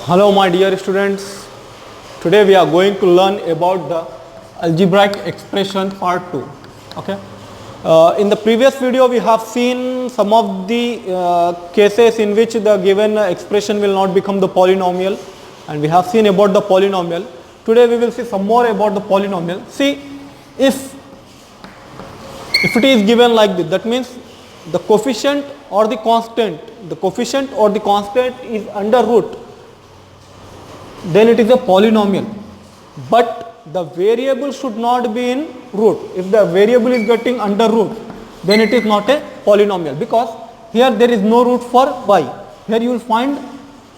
Hello my dear students, today we are going to learn about the algebraic expression part 2. Okay. In the previous video we have seen some of the cases in which the given expression will not become the polynomial, and we have seen about the polynomial. Today we will see some more about the polynomial. See, if it is given like this, that means the coefficient or the constant is under root, then it is a polynomial, but the variable should not be in root. If the variable is getting under root, then it is not a polynomial, because here there is no root for y. Here you will find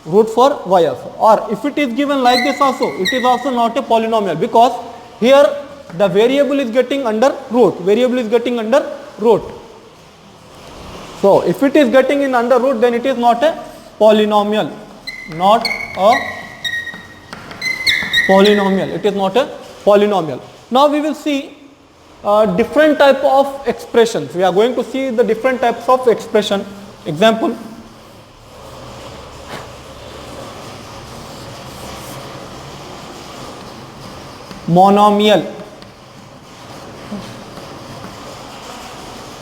root for y also. Or if it is given like this also, it is also not a polynomial, because here the variable is getting under root. So if it is getting in under root, then it is not a polynomial. It is not a polynomial. Now we will see different type of expressions. We are going to see the different types of expression. Example, monomial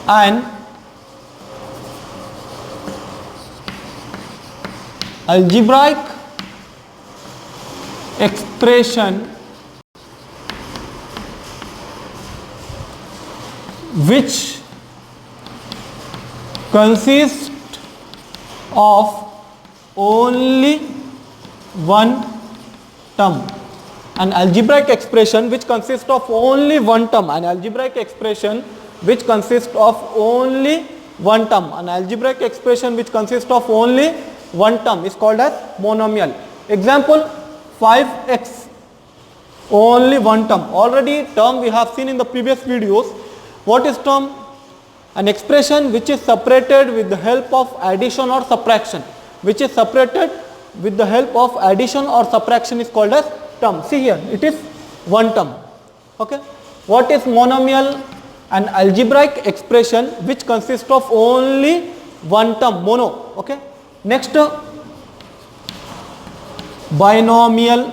and algebraic expression which consists of only one term. An algebraic expression which consists of only one term. An algebraic expression which consists of only one term. An algebraic expression which consists of only one term is called as monomial. Example, 5x, only one term. Already term we have seen in the previous videos. What is term? An expression which is separated with the help of addition or subtraction. Which is separated with the help of addition or subtraction is called as term. See here, it is one term. Okay. What is monomial? An algebraic expression which consists of only one term, mono. Okay. Next, binomial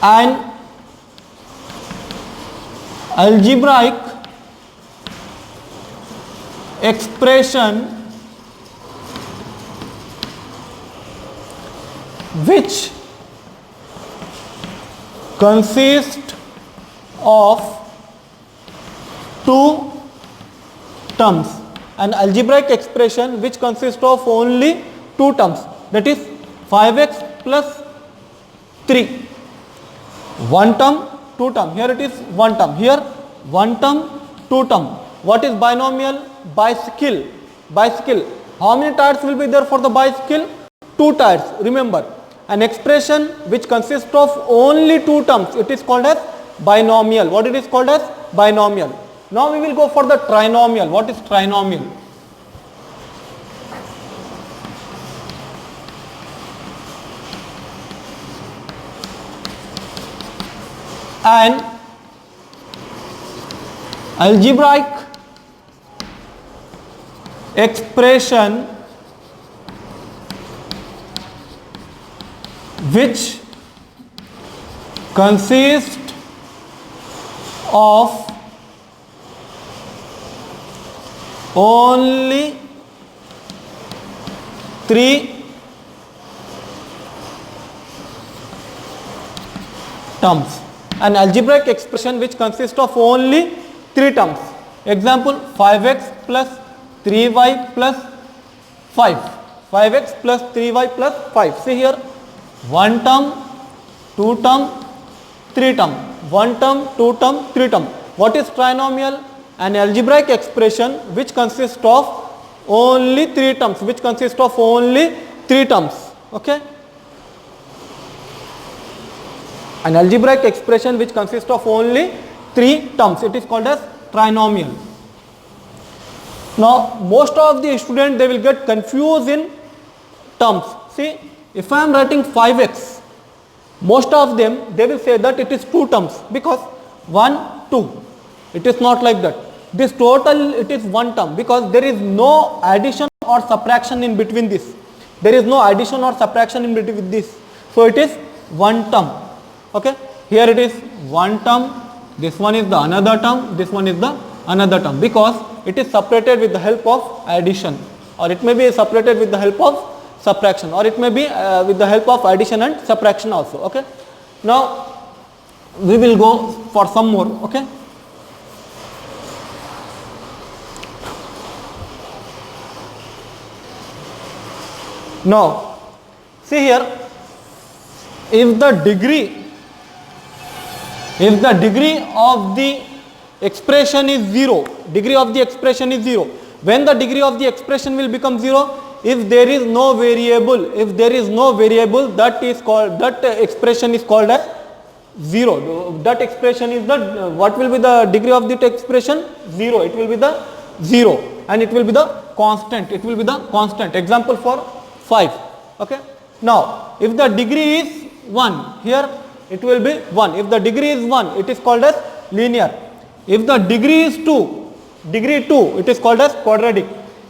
and algebraic expression which consists of two terms. An algebraic expression which consists of only two terms, that is 5x plus 3. One term, two term. Here it is one term. Here one term, two term. What is binomial? Bicycle. How many tires will be there for the bicycle? Two tires. Remember, an expression which consists of only two terms, it is called as binomial. What it is called as? Binomial. Now we will go for the trinomial. What is trinomial? An algebraic expression which consists of only three terms. An algebraic expression which consists of only three terms. Example, 5x plus 3y plus 5. 5x plus 3y plus 5. See here, one term, two term, three term. One term, two term, three term. What is trinomial? An algebraic expression which consists of only three terms. Okay. An algebraic expression which consists of only three terms. It is called as trinomial. Now, most of the students, they will get confused in terms. See, if I am writing 5x, most of them they will say that it is two terms because 1, 2. It is not like that. This total, it is one term because there is no addition or subtraction in between this. there is no addition or subtraction in between with this. So it is one term. Okay, here it is one term, this one is the another term, this one is the another term, because it is separated with the help of addition, or it may be separated with the help of subtraction, or it may be with the help of addition and subtraction also. Okay, now we will go for some more. Okay, now see here, if the degree of the expression is 0, degree of the expression is 0, when the degree of the expression will become 0, if there is no variable, that is called, that expression is called as 0. That expression is the, what will be the degree of the expression? 0. It will be the 0, and it will be the constant. It will be the constant. Example for 5. Okay. Now, if the degree is 1, here it will be 1. If the degree is 1, it is called as linear. If the degree is 2, it is called as quadratic.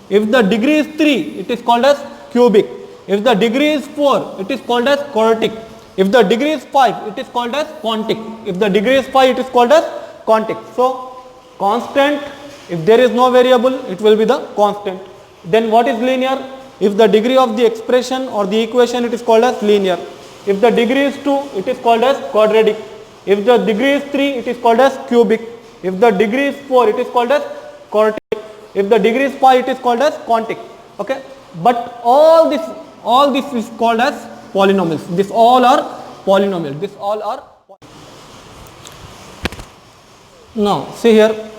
If the degree is 3, it is called as cubic. If the degree is 4, it is called as quadratic. If the degree is 5, it is called as quantic. If the degree is 5, it is called as quantic. So, constant, if there is no variable, it will be the constant. Then what is linear? If the degree of the expression or the equation, it is called as linear. If the degree is 2, it is called as quadratic. If the degree is 3, it is called as cubic. If the degree is 4, it is called as quadratic. If the degree is 5, it is called as quantic. Okay. But all this is called as polynomials. This all are polynomial. This all are. Now see here,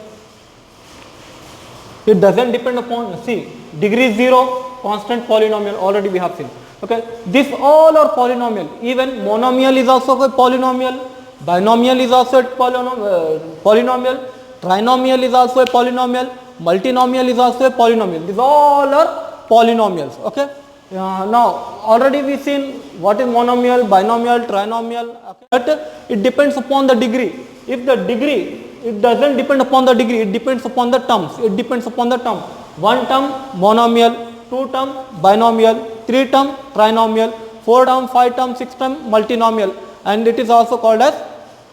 it doesn't depend upon, see, degree 0, constant, polynomial, already we have seen. Okay, this all are polynomial. Even monomial is also a polynomial, binomial is also a polynomial, trinomial is also a polynomial, multinomial is also a polynomial. These all are polynomials. Okay. Now already we seen what is monomial, binomial, trinomial. Okay. But it depends upon the degree. If the degree, it doesn't depend upon the degree, it depends upon the terms. It depends upon the term. One term monomial, 2 term binomial, 3 term trinomial, 4 term, 5 term, 6 term multinomial, and it is also called as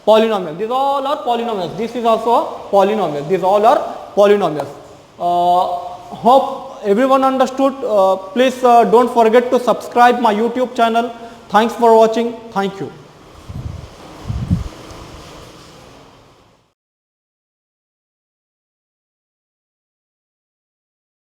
polynomial. These all are polynomials. This is also a polynomial. These all are polynomials. Hope everyone understood. Please don't forget to subscribe my YouTube channel. Thanks for watching. Thank you.